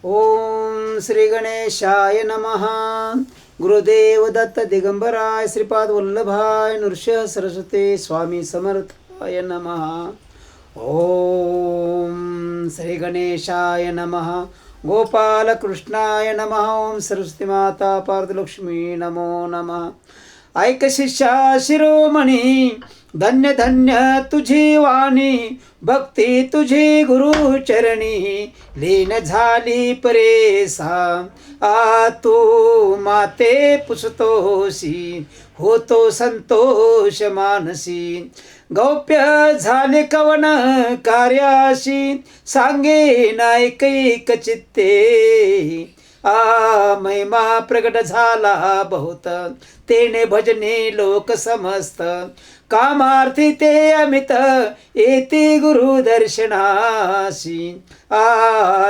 ओम श्री गणेशाय नमः. गुरुदेव दत्त दिगंबराय श्रीपाद वल्लभाय नृसिंह सरस्वती स्वामी समर्थाय नमः. ओम श्री गणेशाय नमः. गोपाल कृष्णाय नमः. ओम सरस्वती माता पार्वतीलक्ष्मी नमो नमः. ऐक शिष्या शिरोमणी, धन्य धन्य तुझी वाणी, भक्ती तुझी गुरु चरणी, लीन झाली परेसा. आ तू माते पुसतोसी, होतो संतोष मानसी. गौप्य झाले कवन कार्याशी, सांगे नायकैक चित्ते. महिमा प्रगट झाला बहुत, तेने भजने लोक समस्त. कामार्थी ते अमित, येती गुरु दर्शनाशी.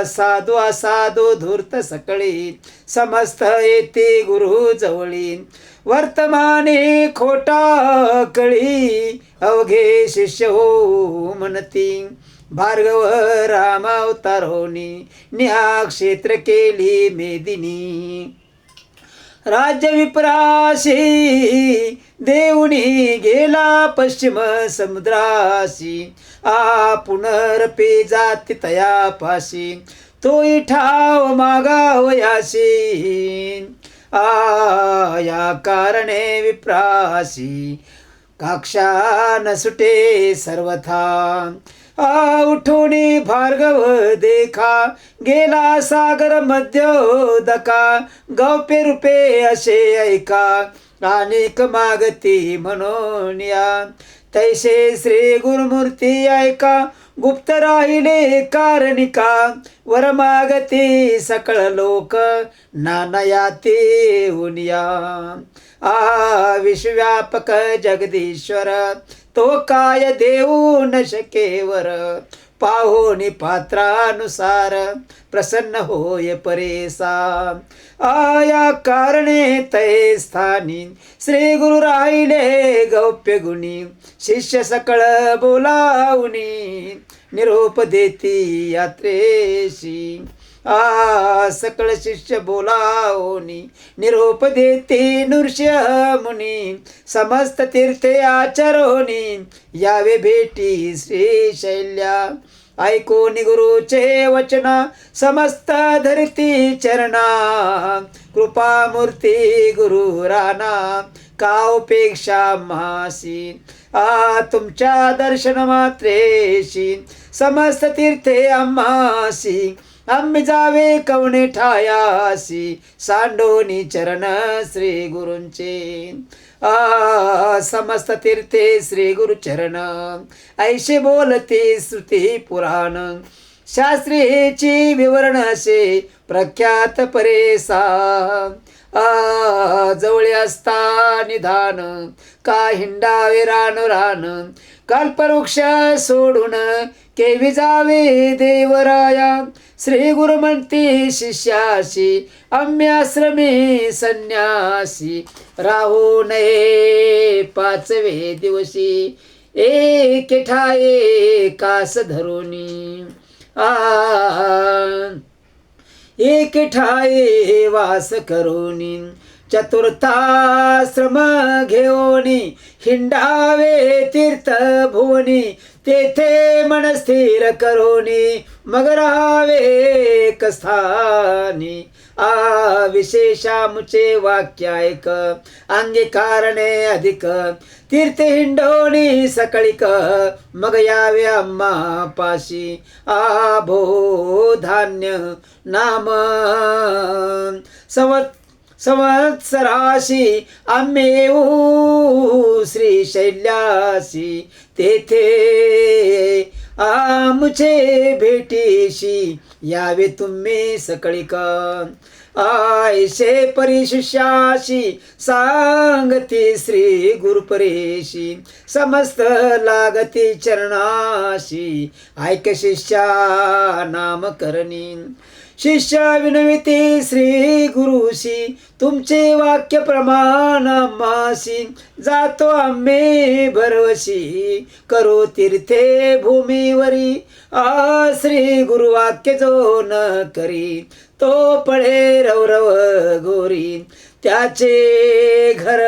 साधू असाधू धूर्त सकळी, समस्त येते गुरु जवळी. वर्तमाने खोटा कळी, अवघे शिष्य हो म्हणती. भार्गव राम अवतार होनी, निहा क्षेत्र केली मेदिनी. राज्य विप्राशी देऊनी, गेला पश्चिम समुद्राशी. पुनरपे जाती तयापाशी, तोही ठाव मागावयाशी. या कारणे विप्राशी, काक्षा न सुटे सर्वथा. उठोनी भार्गव देखा, गेला सागर मध्योदका. गौप्य रूपे असे ऐका, अनेक मागती म्हणून या. तैसे श्री गुरुमूर्ती ऐका, गुप्त राहिले कारणिका. वर मागती सकळ लोक, नानयाती उनिया. विश्वव्यापक जगदीश्वर, तो काय देऊ न शकेवर. पाहोनी पात्रानुसार, प्रसन्न होय परेसा. या कारणे तै स्थानी, श्री गुरु राहिले गौप्य गुणी. शिष्य सकळ बोलावनी, निरोप देती यात्रेशी. सकळ शिष्य बोलावनी, निरोप देती नृसिंह मुनी. समस्त तीर्थे आचरोनी, यावे भेटी श्री शैल्या. ऐकोनी गुरुचे वचना, समस्त धरती चरणा. कृपामूर्ती गुरु राणा, का उपेक्षा मासी. तुमच्या दर्शन मात्रेशी, समस्त तीर्थे आम्हासी. आम्ही जावे कवणे ठायासी, सांडोनी चरण श्री गुरूंचे. समस्त तीर्थे श्री गुरु चरण, ऐशे बोलते श्रुती पुराण. शास्त्रीची विवरण असे प्रख्यात परेसा. जवळ असता निधान, का हिंडावे रान रान. कल्पवृक्ष सोडून, केवी जावे देवराया. श्री गुरु म्हणती शिष्याशी, आम्याश्रमी संन्यासी. राहू नये पाचवे दिवशी, एक ठाये कास धरुनी. एक ठाये वास करुनी. चतुर्थाश्रम घेऊनी, हिंडावे तीर्थ भुवनी. तेथे मन स्थिर करोनी, मग राहावे एक स्थानी. विशेषामुचे वाक्य ऐक, अंगी कारणे अधिक. तीर्थ हिंडोनी सकळिक, मग यावे आम्हा पाशी. भो धान्य नाम संवत्सराशी, आम्ही येऊ श्री शैल्यासी. तेथे आमचे भेटीशी, यावे तुम्ही सकळिक. ऐशे परिशिष्याशी, सांगती श्री गुरुपरेशी. समस्त लागती चरणाशी, ऐक शिष्या नाम करणी. शिष्य विनविते श्री गुरुशी, तुमचे वाक्य प्रमाण आम्हासी. जातो आम्ही भरवशी, करू तीर्थे भूमीवरी. श्री गुरु वाक्य जो न करी, तो पळे रवरव घोरी. त्याचे घर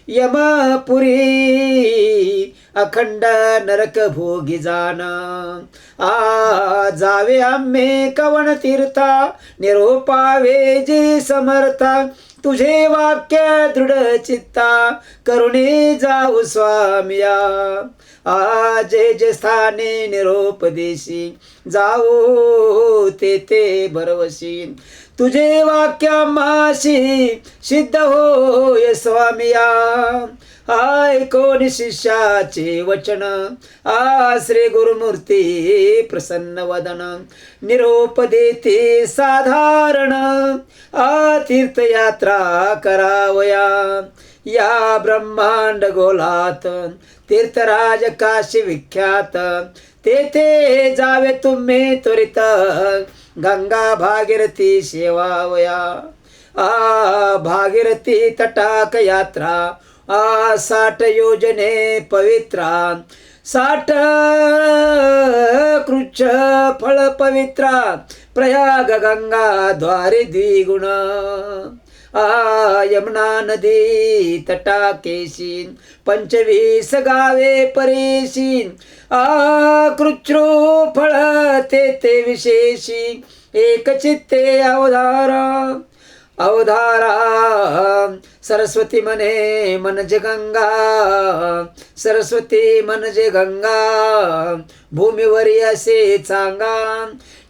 यमपुरी, अखंड नरक भोगी जाण. जावे आम्ही कवन तीर्था, निरोपावे जी समर्था. तुझे वाक्य दृढ चित्ता, करुणे जाऊ स्वामिया. जे जे स्थाने निरोपदेशी, जाऊ ते भरवशी. तुझे वाक्य माशी, सिद्ध होय स्वामिया. ऐकोन शिष्याचे वचन, श्री गुरुमूर्ती प्रसन्न वदन. निरोप देते साधारण, तीर्थयात्रा करावया. या ब्रह्मांड गोलात तीर्थराज काशी विख्यात. तेथे जावे तुम्ही त्वरित, गंगा भागीरथी सेवावया. भागीरथी तटाक यात्रा, 60 योजने पवित्रा. 60 कृच्छ फळ पवित्रा, प्रयाग गंगा द्वारे द्विगुण. यमुना नदी तटाकेशी, 25 गावे परेशी. कृच्छ्रो फळ ते विशेषी, एक चित्ते अवधारा. सरस्वती म्हणे म्हणजे गंगा, सरस्वती म्हणजे गंगा. भूमीवरी असे चांगा,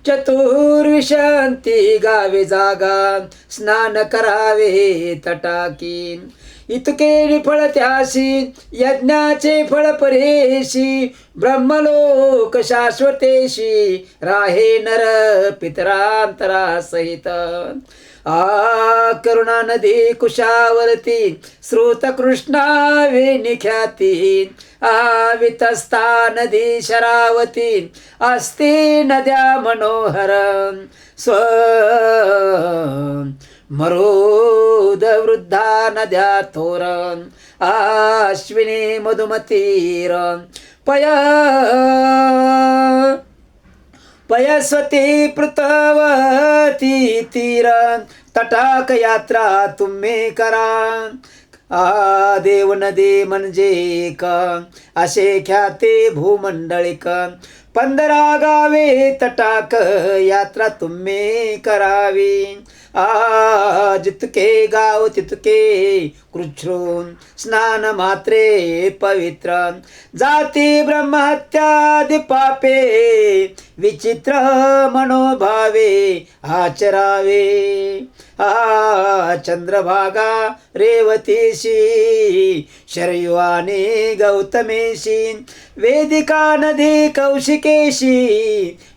चतुर्विशंती गावे जागा. स्नान करावे तटाकी, इतके फळ त्याशी. यज्ञाचे फळ परेशी, ब्रह्मलोक शाश्वतेशी. राहे नर पितरांतरा सहित. करुणा नदी कुशावरती, स्रोत कृष्णा वेनिख्याती. वितस्ता नदी शरावती, अस्ति नद्या मनोहर. मरोद वृद्धा नद्या थोर. अश्विनी मधुमतीर. पयस्वती पृथवती तीर. तटाक यात्रा तुम्ही करा. देव नदी म्हणजे एक, असे ख्याते भूमंडळिक. 15 गावे तटाक यात्रा तुम्ही करावी. जितके गाव तितके कृच्छ्रून, स्नान मात्रे पवित्र. जाती ब्रह्महत्यादि पापे, विचित्र मनोभावे आचरावे. चंद्रभागा रेवतीशी, शरयुवाने गौतमेशी. वेदिका नदी कौशिकेशी,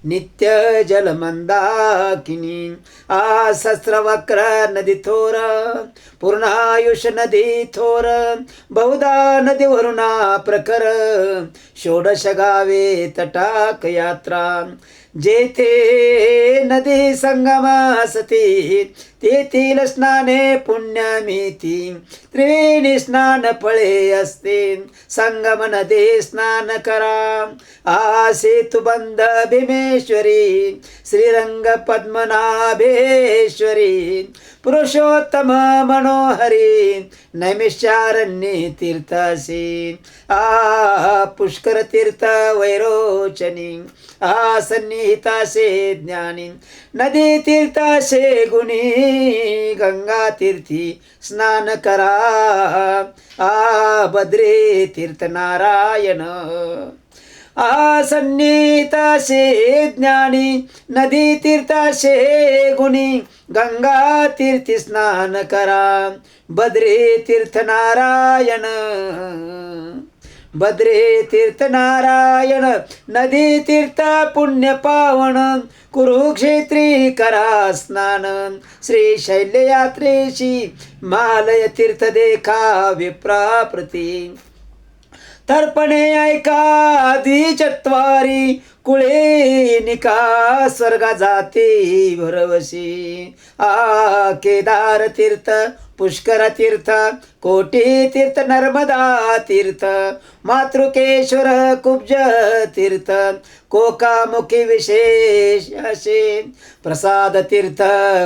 नित्य जलमंदाकिनी. सहस्रवक्र नदी थोर, पूर्णायुष नदी थोर. बहुधा नदी वरुणा प्रखर, 16 गावे तटाक यात्रा. जेथे नदी संगमासती, तेथील स्नाने पुण्यमिती. त्रिवेणी स्नान फळे असते, संगम नदी स्नान करा. सेतुबंध भीमेश्वरी, श्रीरंग पद्मनाभेश्वरी. पुरुषोत्तम मनोहरी, नैमिषारण्ये तीर्थसी. पुष्कर तीर्थ वैरोचनी, सन्निहितासे ज्ञानी. नदी तीर्थासे गुणी, गंगा तीर्थी स्नान करा. बद्री तीर्थ नारायण. सन्निहितासे ज्ञानी, नदी तीर्थासे गुणी. गंगा तीर्थी स्नान करा. बद्री तीर्थ नारायण. बद्री तीर्थ नारायण. नदी तीर्थ पुण्य पावन, कुरुक्षेत्री करा स्नान. श्री शैल्य यात्रेशी, मालय तीर्थ देखा विप्राप्रती. तर्पणे ऐका 14 कुळे निका स्वर्गा जाते भरवशी केदार तीर्थ पुष्कर तीर्थ कोटी तीर्थ नर्मदा तीर्थ मातृकेश्वर कुब्ज तीर्थ कोकामुखी विशेष असे प्रसाद तीर्थ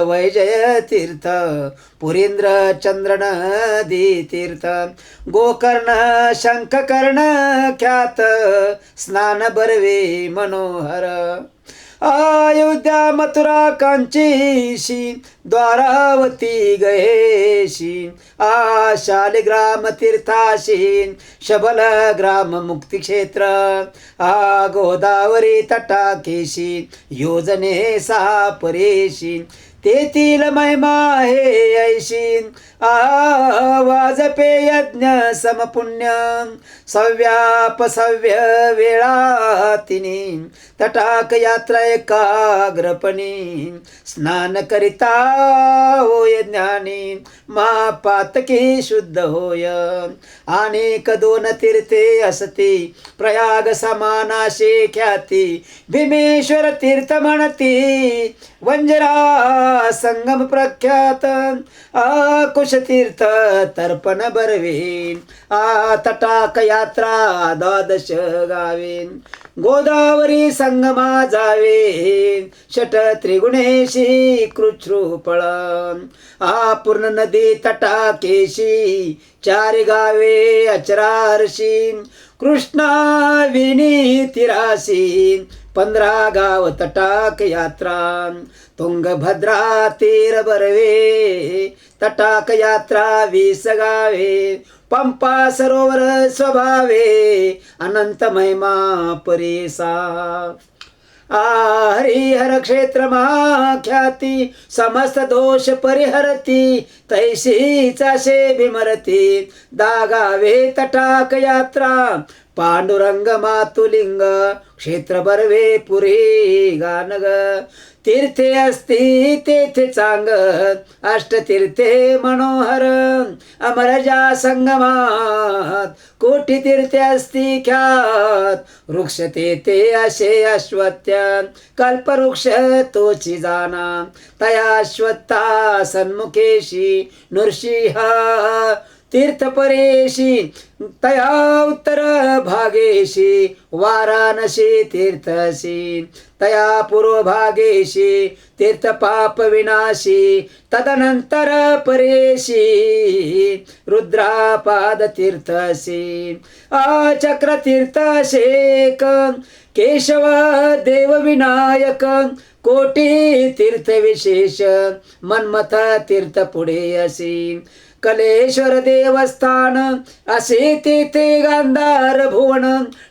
वैजय तीर्थ पुरींद्र चंद्र नदी तीर्थ गोकर्ण शंखकर्ण ख्यात स्नान बरवे मनोहर अयोध्या मथुरा कांचीशी द्वारावती गयेशी शालिग्राम तीर्थाशी शबल ग्राम मुक्ती क्षेत्र गोदावरी तटाकेशी योजने सहा परेशी तेथील महिमा हे ऐशी वाजपे यज्ञ समपुण्य सव्याप सव्य वेळा तिनी तटाक यात्रा एकाग्रपणी स्नान करिता होय ज्ञानी मा पातकी शुद्ध होय अनेक दोन तीर्थे असती प्रयाग समानाशे ख्याती भीमेश्वर तीर्थ म्हणती वंजरा संगम प्रख्यात कुश तीर्थ तर्पण बरवे तटाक यात्रा द्वादश गावे गोदावरी संगमा जावे षट त्रिगुणेशी कृच्छ्रुपळ पूर्ण नदी तटाकेशी चारी गावे अचरारशी कृष्णा विनी तिराशी 15 गाव तटाक यात्रा तुंगभद्रा तीर बरवे तटाक यात्रा 20 गावे पंपा सरोवर स्वभावे अनंत महिमा परेसा हरिहर क्षेत्र महाख्याती समस्त दोष परिहरती तैसीच असे भीमरती दागावे तटाक यात्रा पांडुरंग मातुलिंग क्षेत्र बरवे पुरी गानग तीर्थे असती तेथे चांग अष्टतीर्थे मनोहर अमरजा संगमात कोटी तीर्थे असती ख्यात वृक्ष तेथे असे अश्वत्य कल्पवृक्ष तोची जाना तया अश्वत्था सन्मुखेशी नृसिंह तीर्थ परेशी तया उत्तर भागेशी वाराणसी तीर्थसी तया पूर्व भागेशी तीर्थ पाप विनाशी तदनंतर परेशी रुद्रापाद तीर्थसी चक्र तीर्थशेक केशव देव विनायक कोटी तीर्थ विशेष मन्मथ तीर्थ पुढे असी कलेश्वर देवस्थान असे तेथे गांधार भुवन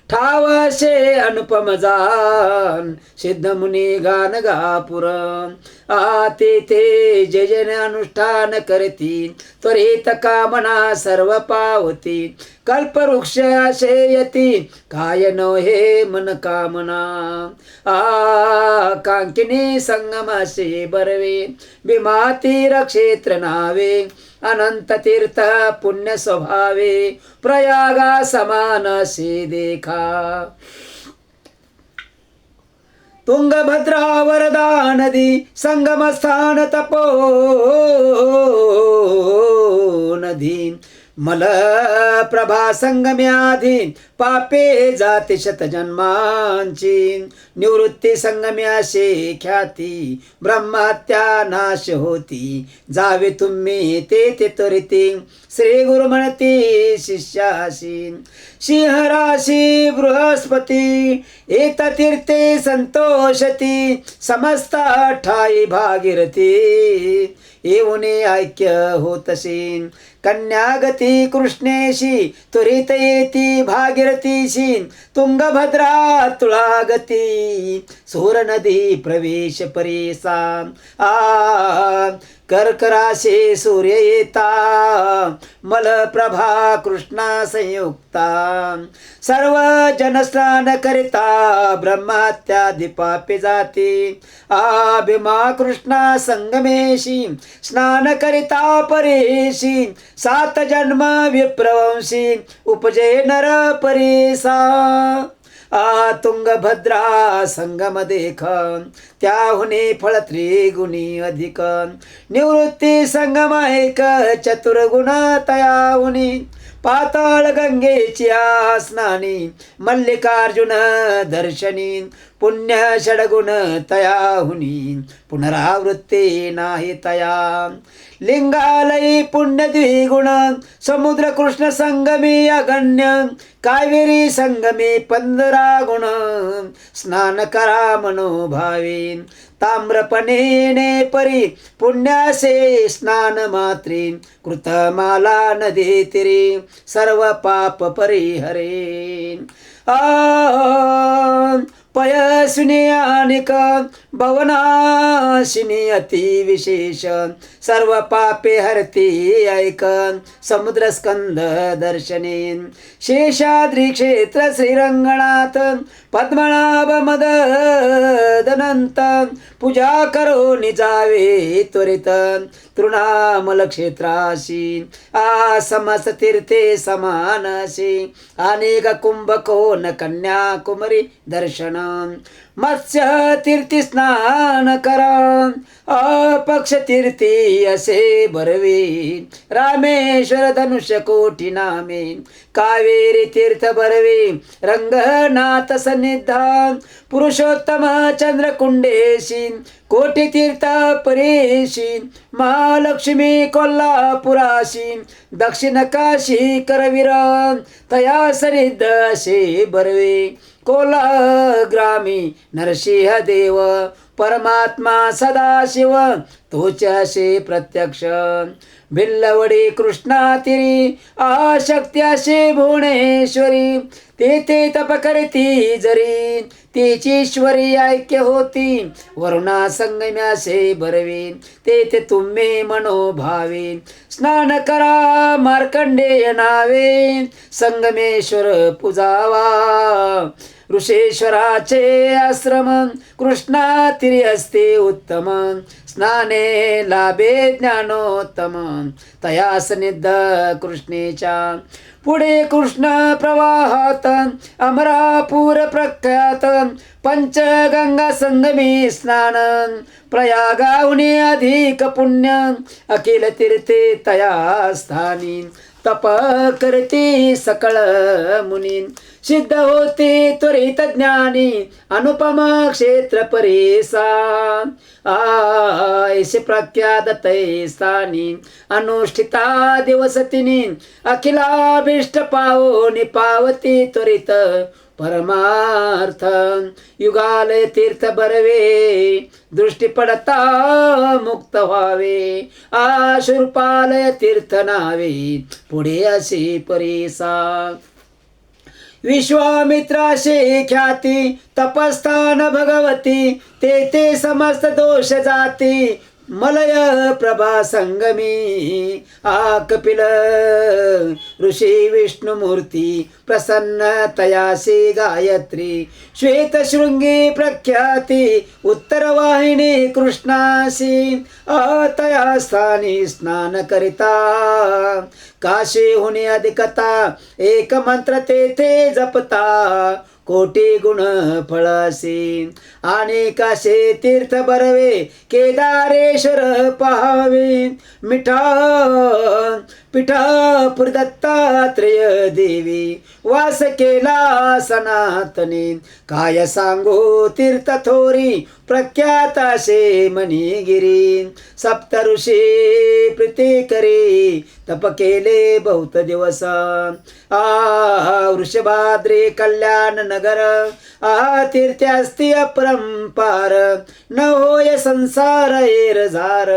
ठावाशे अनुपम जान सिद्ध मुनी गान गापुर तेथे जय जन अनुष्ठान करती त्वरित कामना सर्व पावती कल्पवृक्ष आशयती काय नो हे मन कामना कांकिनी संगमासे बरवे भीमातीर क्षेत्र नावे अनंत तीर्थ पुण्य स्वभावे प्रयागा समान से देखा तुंगभद्रा वरदा नदी संगम स्थान तपो नदी मल प्रभा संगम्याधी पापे जाते शतजन्मांची निवृत्ती संगम्याशे ख्याती ब्रह्महत्या नाश होती जावे तुम्ही ते त्वरिती श्री गुरु म्हणती शिष्याशी सिंहराशी बृहस्पती एक तीर्थे संतोषती समस्त ठाई भागीरथी येऊने ऐक्य होतशी कन्यागती कृष्णेशी त्वरित येती भागीरथीशी तुंगभद्रा तुळागती सूर नदी प्रवेश परेसा कर्कराशे सूर्य येता मलप्रभा कृष्णा संयुक्ता सर्व जनस्नान करिता ब्रह्महत्यादि पापे जाते भीमा कृष्णा संगमेशी स्नान करिता परेशी 7 जन्म विप्रवंशी उपजे नर परेसा तुंगभद्रा संगम देख त्याहुनी फळ त्रिगुणी अधिक निवृत्ती संगम एक चतुर्गुण तयाहुनी पाताळ गंगेची स्नानी मल्लिकार्जुन दर्शनी पुण्य षडगुण तयाहुनी पुनरावृत्ती नाही तया लिंगालयी पुण्य द्विगुण समुद्र कृष्ण संगमी अगण्य कावेरी संगमी 15 गुण स्नान करा मनोभावे ताम्रपणेने परी पुण्यासे स्नान मात्री कृतमाला नदी तिरी सर्व पाप परिहरे पयस्विनी अनिक भवनाशिनी अति विशेष सर्व पापे हरती ऐक समुद्र स्कंद दर्शने शेषाद्री क्षेत्र श्रीरंगनाथ पद्मनाभ मददनंत पूजा करो निजावे त्वरित तृणामल क्षेत्राशी समस्त तीर्थे समानशी अनेक कुंभकोण कन्याकुमारी दर्शन मत्स्य तीर्थी स्नान करा अपक्ष तीर्थी असे बरवे रामेश्वर धनुष्य कोटी नामे कावेरी तीर्थ बरवे रंगनाथ सन्निधान पुरुषोत्तम चंद्रकुंडेशी कोटी तीर्थ परेशी महालक्ष्मी कोल्हापुराशी दक्षिण काशी करवीर तया सनिध असे बरवे कोलाग्रामी नरसिंह देव परमात्मा सदाशिव तोच असे प्रत्यक्ष भिल्लवडी कृष्णातिरी आशक्ती असे भुवनेश्वरी तेथे तप करती जरी तिचीश्वरी ऐक्य होती वरुणा संगम्यासे बरवी तेथे तुम्ही मनोभावे स्नान करा मार्कंडेय नावे संगमेश्वर पूजावा ऋषेश्वराचे आश्रम कृष्णातिरी असते उत्तम स्नाने लाभे ज्ञानोत्तम तया सनिध कृष्णेच्या पुढे कृष्ण प्रवाहात अमरापूर प्रख्यात पंचगंगा संगमी स्नान प्रयागाहुनी अधिक पुण्य अखिल तीर्थे तया स्थानी तप करती सकळ मुनी सिद्ध होते त्वरित ज्ञानी अनुपम क्षेत्र परेसा ऐसे प्रख्यात तै स्थानी अनुष्ठिता दिवसतिनी अखिलाभिष्ट पावोनी पावती त्वरित परमार्थ युगालय तीर्थ बरवे दृष्टी पडता मुक्त व्हावे आशुरपालय तीर्थ नावे पुढे असे परेसा विश्वामित्राशे ख्याती तपस्थान भगवती तेथे समस्त दोष जाती मलय प्रभा संगमी कपिल ऋषी विष्णुमूर्ती प्रसन्न तयासी गायत्री श्वेत शृंगी प्रख्याती उत्तरवाहिनी कृष्णासी तया स्थानी स्नान करिता काशी हुनी अधिकता एक मंत्र तेथे जपता कोटी गुण फळासी आणि काशे तीर्थ बरवे केदारेश्वर पाहावे मिठा पिठापुर दत्तात्रेय देवी वास केला सनातनी काय सांगू तीर्थ थोरी प्रख्यात असे मणिगिरी सप्त ऋषी प्रीती करी तप केले बहुत दिवस वृषभाद्री कल्याण नगर तीर्थ अस्ति अपरंपार न होय संसार एरझार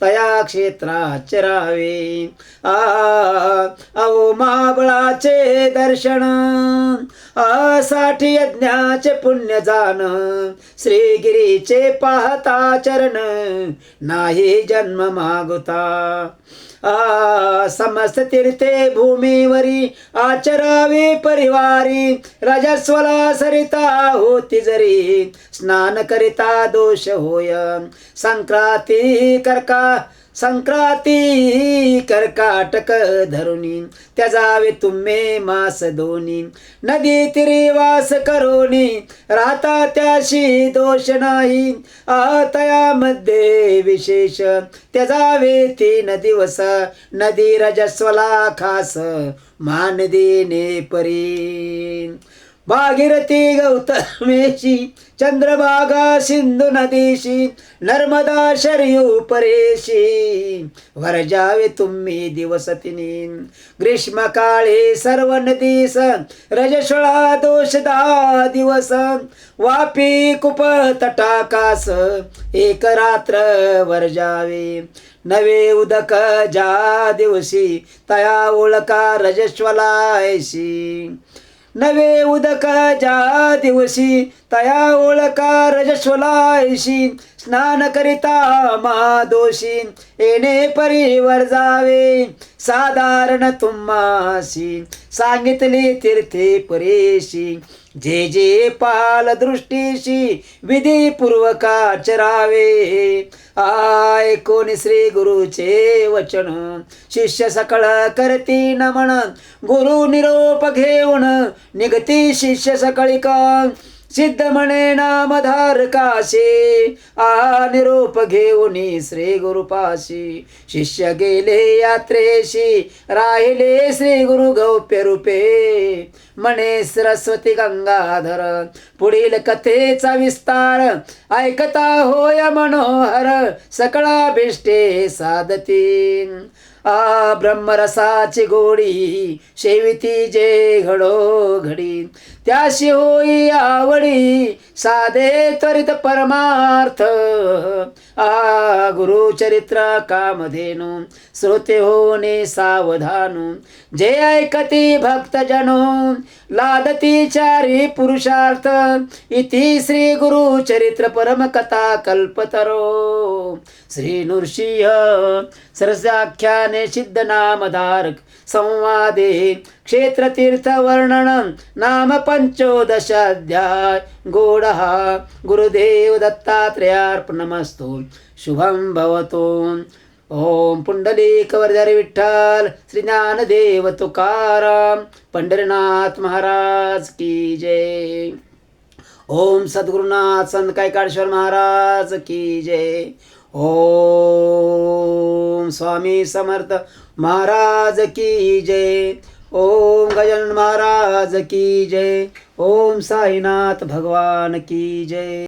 तया क्षेत्राच रावे अहो महाबळाचे दर्शन साठी यज्ञाचे पुण्य जाण श्रीगिरीचे पाहता चरण नाही जन्म मागुता समस्त तीर्थे भूमीवरी आचरावे परिवारी रजस्वला सरिता होती जरी स्नान करिता दोष होय संक्रांती कर्काटक धरुनी त्याजावे तुम्ही मास दोनी नदी तिरी वास करोनी राहता त्याशी दोष नाही आतयामध्ये विशेष त्याजावे 3 दिवस नदी रजस्वला खास मान देणे परी भागीरथी गौतमेशी चंद्रभागा सिंधू नदीशी नर्मदा शरयू परेशी वरजावे तुम्ही दिवस 3 ग्रीष्म काळे सर्व नदीस रजस्वला दोष 10 दिवस वापी कुप तटाकास एक रात्र वरजावे नवे उदक ज्या दिवशी तया ओळखा रजस्वलायशी नवे उदक ज्या दिवशी तया ओळखा रजस्वलायशी स्नान करिता महादोषी येणे परिवर जावे साधारण तुम्हासी सांगितले तीर्थे परेशी जे जे पाल दृष्टीशी विधीपूर्वकाचरावे ऐकोनी श्री गुरुचे वचन शिष्य सकळ करती नमन गुरु निरोप घेऊन निगती शिष्य सकळिका सिद्ध म्हणे नामधारकाशे निरोप घेऊनी श्री गुरुपाशी शिष्य गेले यात्रेशी राहिले श्री गुरु गौप्य रूपे म्हणे सरस्वती गंगाधर पुढील कथेचा विस्तार ऐकता होय मनोहर सकळा भिष्टे साधती ब्रह्मरसाची गोडी सेविती जे घडो घडी त्याशी होई आवडी साधे त्वरित परमार्थ गुरुचरित्र कामधेनु श्रोते होणे सावधानु जे ऐकती भक्तजनो लादती चारी पुरुषार्थ इति श्री गुरुचरित्र परमकथा कल्पतरो श्री नृसिंह सरसाख्याने सिद्ध नामधारक संवादे क्षेत्रतीर्थ वर्णन नाम 15 अध्याय गोडहा गुरुदेव दत्तात्रेयार्पणमस्तु शुभं भवतु ओम पुंडलिक वरदारी विठ्ठल श्री ज्ञानदेव तुकाराम पंढरीनाथ महाराज की जय। ओम सद्गुरुनाथ संत कैकाडश्वर महाराज की जय। ओम स्वामी समर्थ महाराज की जय। ओम गजानन महाराज की जय। ओम साईनाथ भगवान की जय।